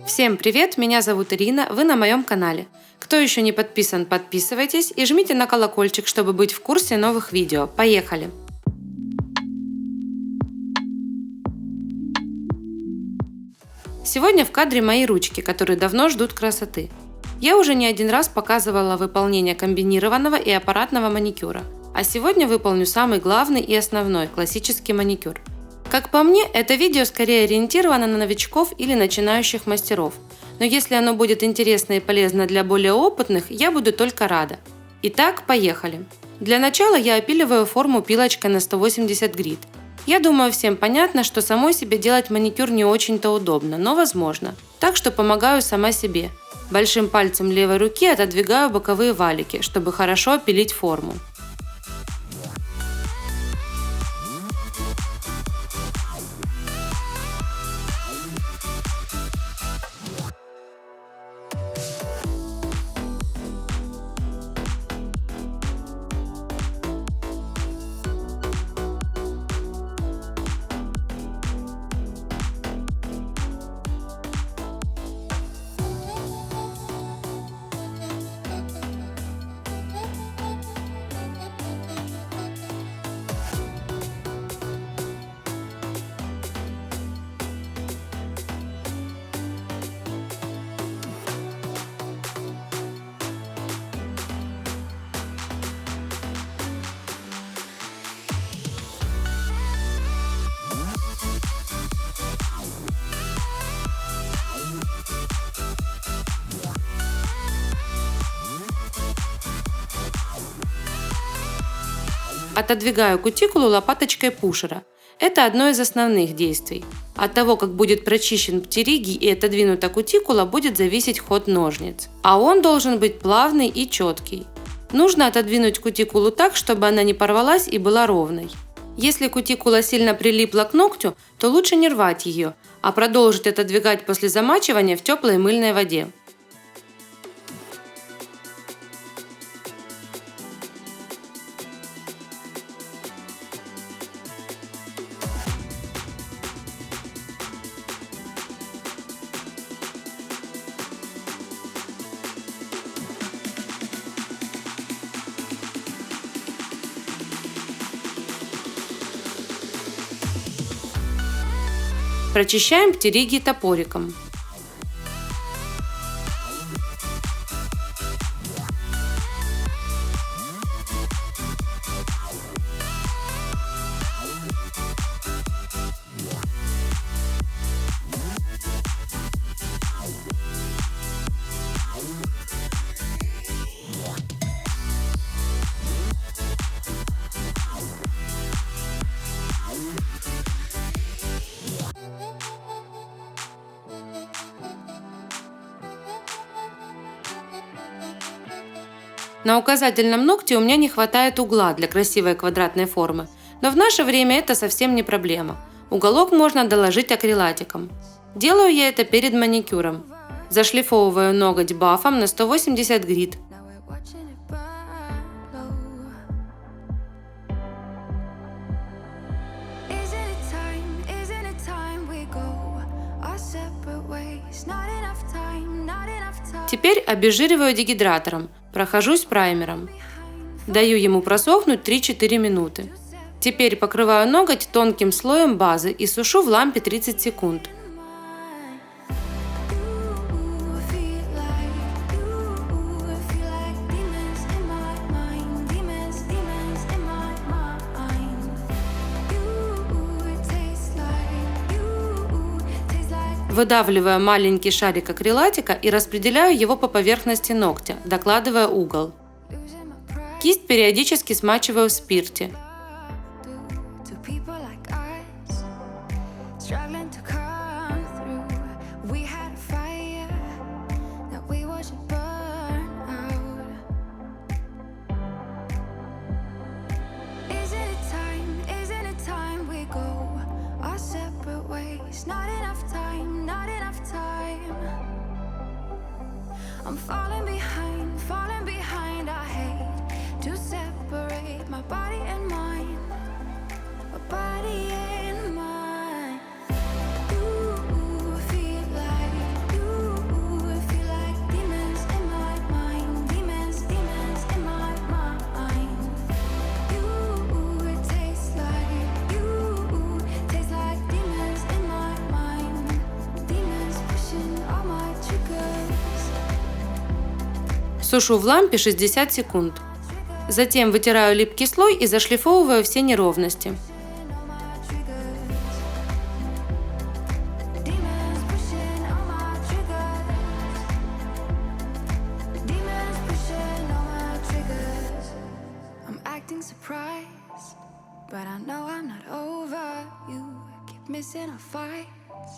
Всем привет, меня зовут Ирина, вы на моем канале. Кто еще не подписан, подписывайтесь и жмите на колокольчик, чтобы быть в курсе новых видео. Поехали! Сегодня в кадре мои ручки, которые давно ждут красоты. Я уже не один раз показывала выполнение комбинированного и аппаратного маникюра, а сегодня выполню самый главный и основной – классический маникюр. Как по мне, это видео скорее ориентировано на новичков или начинающих мастеров, но если оно будет интересно и полезно для более опытных, я буду только рада. Итак, поехали! Для начала я опиливаю форму пилочкой на 180 грит. Я думаю, всем понятно, что самой себе делать маникюр не очень-то удобно, но возможно. Так что помогаю сама себе. Большим пальцем левой руки отодвигаю боковые валики, чтобы хорошо опилить форму. Отодвигаю кутикулу лопаточкой пушера. Это одно из основных действий. От того, как будет прочищен птеригий и отодвинута кутикула, будет зависеть ход ножниц. А он должен быть плавный и четкий. Нужно отодвинуть кутикулу так, чтобы она не порвалась и была ровной. Если кутикула сильно прилипла к ногтю, то лучше не рвать ее, а продолжить отодвигать после замачивания в теплой мыльной воде. Прочищаем птеригий топориком. На указательном ногте у меня не хватает угла для красивой квадратной формы, но в наше время это совсем не проблема. Уголок можно доложить акрилатиком. Делаю я это перед маникюром. Зашлифовываю ноготь бафом на 180 грит. Теперь обезжириваю дегидратором, прохожусь праймером. Даю ему просохнуть 3-4 минуты. Теперь покрываю ноготь тонким слоем базы и сушу в лампе 30 секунд. Выдавливаю маленький шарик акрилатика и распределяю его по поверхности ногтя, докладывая угол. Кисть периодически смачиваю в спирте. I'm falling behind, I hate to separate my body and mind, my body and mind. You feel like you Сушу в лампе 60 секунд. Затем вытираю липкий слой и зашлифовываю все неровности. But I know I'm not over you. Keep missing our fights.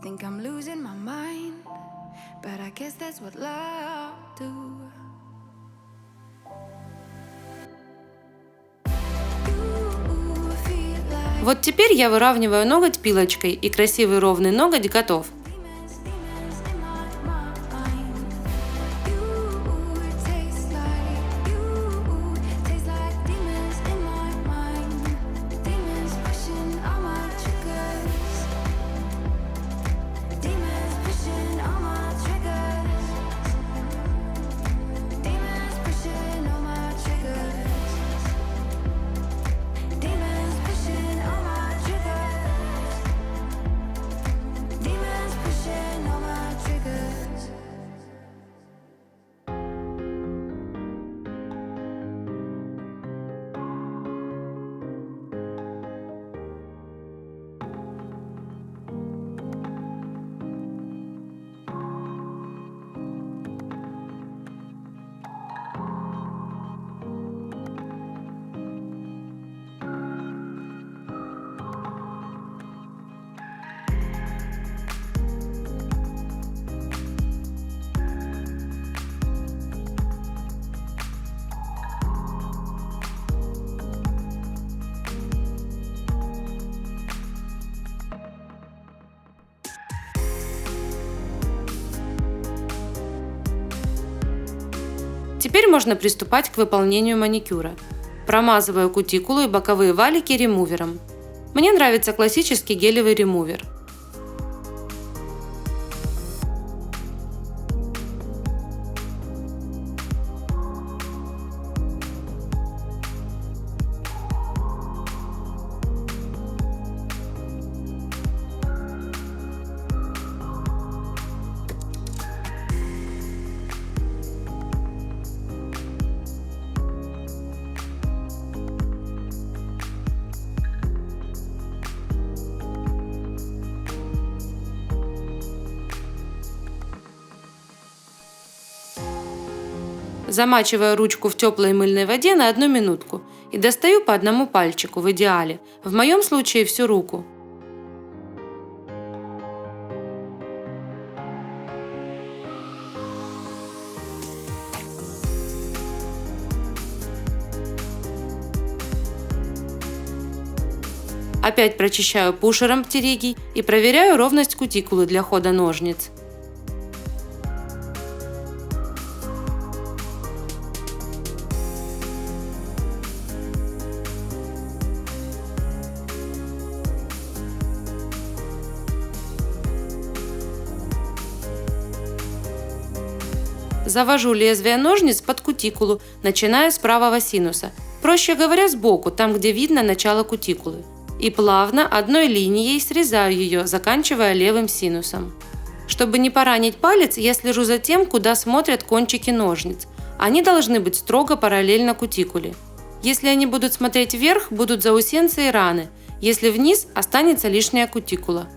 Think I'm losing my mind, but I guess that's what love do. You feel like Вот теперь я выравниваю ноготь пилочкой, и красивый ровный ноготь готов. demons in my mind. You taste like demons in my mind. Demons pushing all my triggers. Demons pushing all my triggers. Demons pushing all my triggers. Demons pushing all my triggers. Demons pushing all my triggers. Теперь можно приступать к выполнению маникюра. Промазываю кутикулу и боковые валики ремувером. Мне нравится классический гелевый ремувер. Замачиваю ручку в теплой мыльной воде на 1 минутку и достаю по одному пальчику в идеале, в моем случае всю руку. Опять прочищаю пушером птеригий и проверяю ровность кутикулы для хода ножниц. Завожу лезвие ножниц под кутикулу, начиная с правого синуса, проще говоря, сбоку, там, где видно начало кутикулы. И плавно одной линией срезаю ее, заканчивая левым синусом. Чтобы не поранить палец, я слежу за тем, куда смотрят кончики ножниц. Они должны быть строго параллельно кутикуле. Если они будут смотреть вверх, будут заусенцы и раны. Если вниз, останется лишняя кутикула.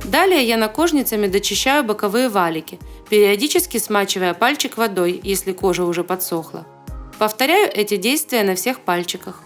Далее я ножницами дочищаю боковые валики, периодически смачивая пальчик водой, если кожа уже подсохла. Повторяю эти действия на всех пальчиках.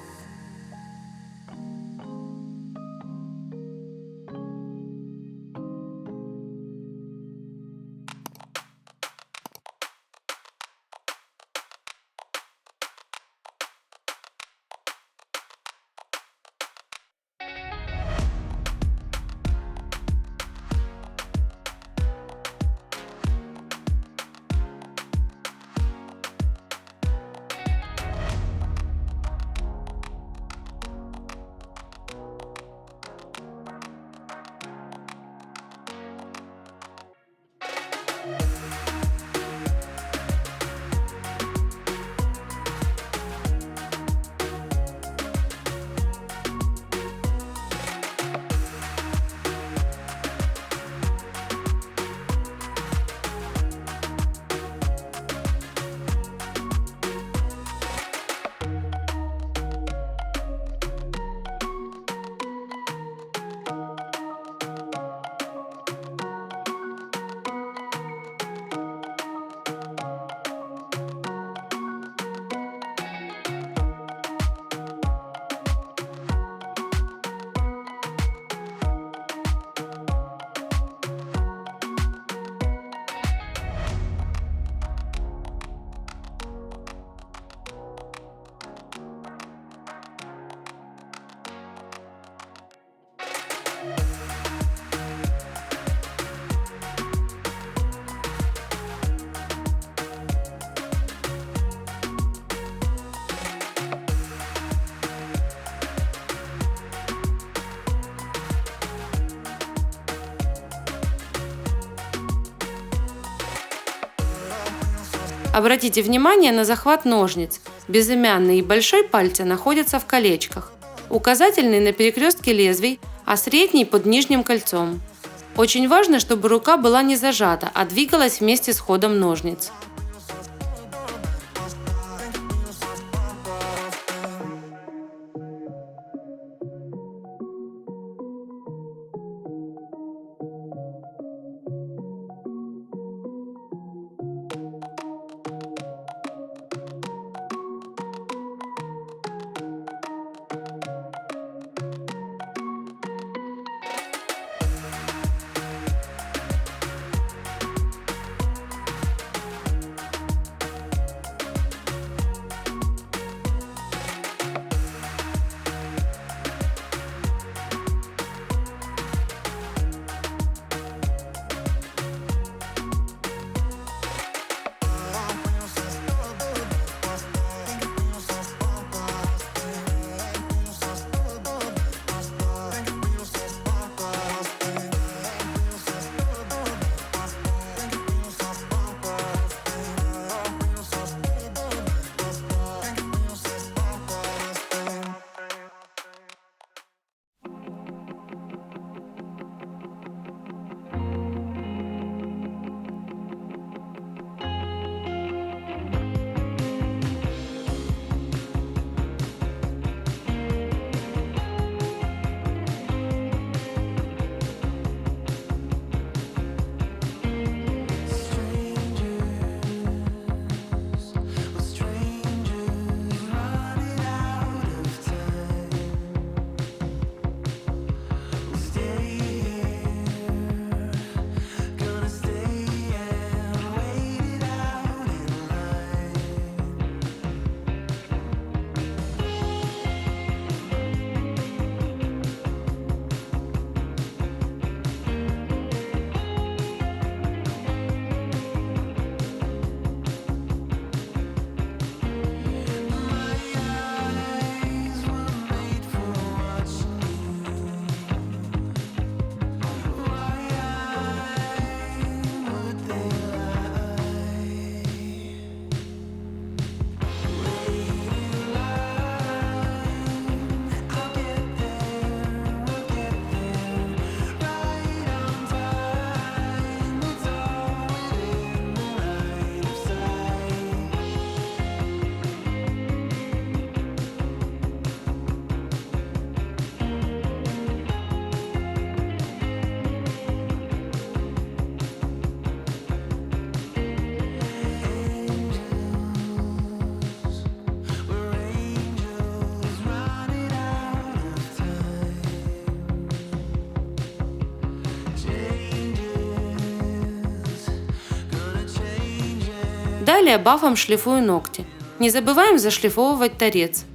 Обратите внимание на захват ножниц. Безымянный и большой пальцы находятся в колечках. Указательный на перекрестке лезвий, а средний под нижним кольцом. Очень важно, чтобы рука была не зажата, а двигалась вместе с ходом ножниц. Далее бафом шлифую ногти. Не забываем зашлифовывать торец.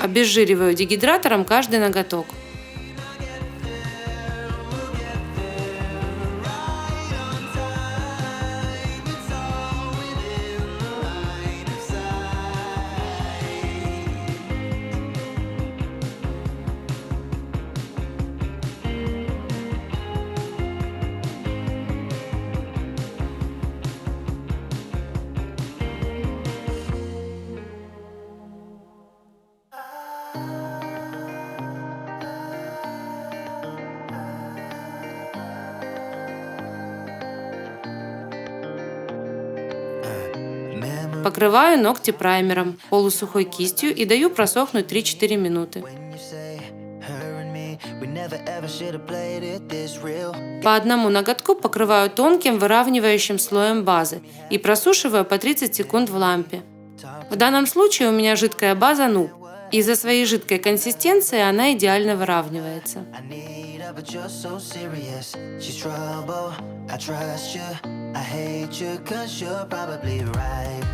Обезжириваю дегидратором каждый ноготок. Покрываю ногти праймером, полусухой кистью и даю просохнуть 3-4 минуты. When you say her and me, We never ever should have played it this real. По одному ноготку покрываю тонким выравнивающим слоем базы и просушиваю по 30 секунд в лампе. В данном случае у меня жидкая база Noob. Из-за своей жидкой консистенции она идеально выравнивается. I need her, but you're so serious. She's trouble. I trust you. I hate you, 'cause you're probably right.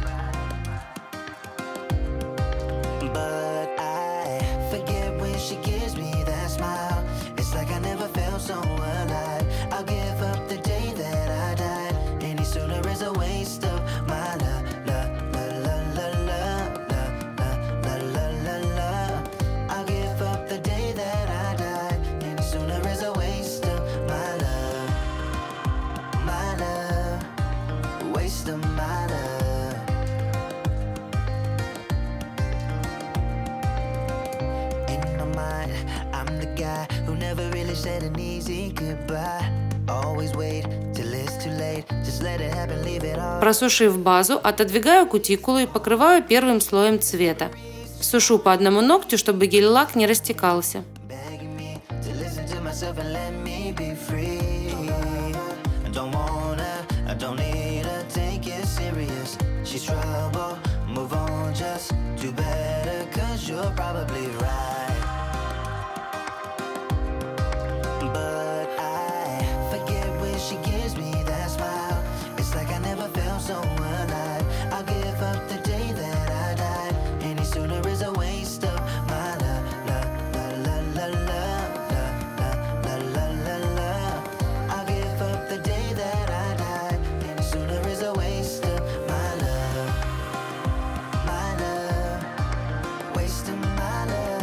But I forget when she gives me that smile. It's like I never felt so alive. I'll give up the day that I died. Any sooner is a waste of my love. I'll give up the day that I died. Any sooner is a waste of my love. My love. Waste of my love. In my mind, I'm the guy who never really said an easy goodbye. Always wait till it's too late. Just let it happen, leave it all. Просушив базу, отодвигаю кутикулу и покрываю первым слоем цвета. Сушу по одному ногтю, чтобы гель-лак не растекался. Begging me to listen to myself and let me be free. I don't wanna, I don't need her, take it serious. She's trouble, move on, just do better, 'cause you're probably right. But I forget when she gives me that smile. It's like I never felt so alive. I'll give up the day that I died. Any sooner is a waste of my love. I'll give up the day that I died. Any sooner is a waste of my love. My love. Waste of my love.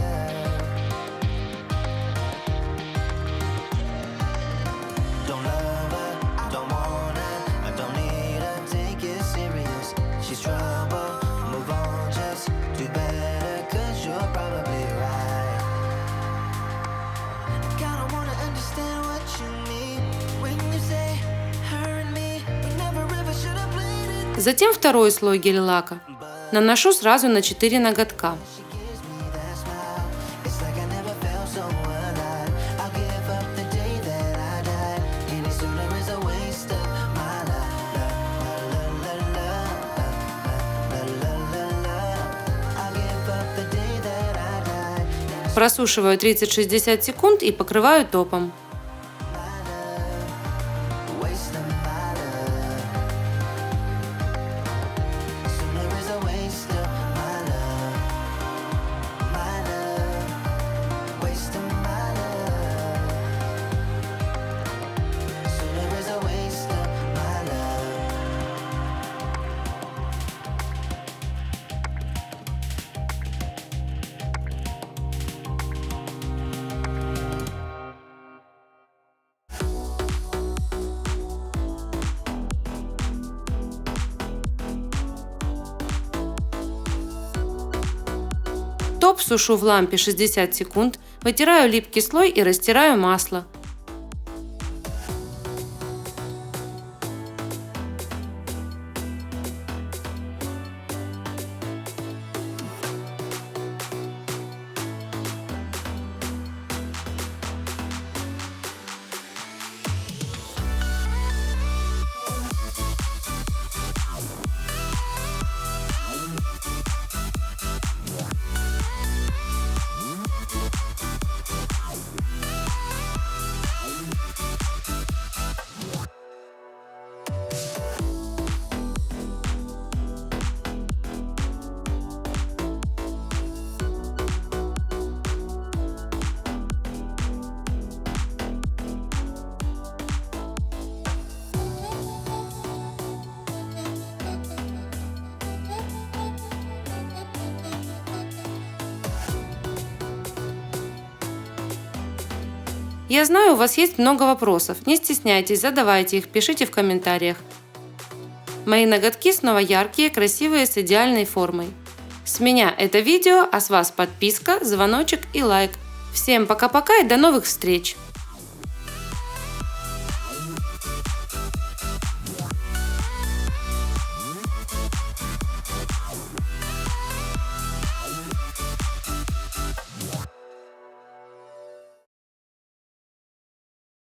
Don't love her, don't want her, I don't need her, take it serious. She's trouble, move on, just do better, 'cause you're probably right. Kinda wanna understand what you mean when you say her and me. We never ever should have played it. Затем второй слой гель-лака. Наношу сразу на 4 ноготка. She gives me that smile. It's like I never felt so alive. I'll give up the day that I died. Any sooner is a waste of my love. I'll give up the day that I died. Просушиваю 30-60 секунд и покрываю топом. Waste of my love. Sooner is a waste of my love. My love. Waste of my love. Sooner is a waste of my love. Топ сушу в лампе 60 секунд, вытираю липкий слой и растираю масло. Я знаю, у вас есть много вопросов. Не стесняйтесь, задавайте их, пишите в комментариях. Мои ноготки снова яркие, красивые, с идеальной формой. С меня это видео, а с вас подписка, звоночек и лайк. Всем пока-пока и до новых встреч!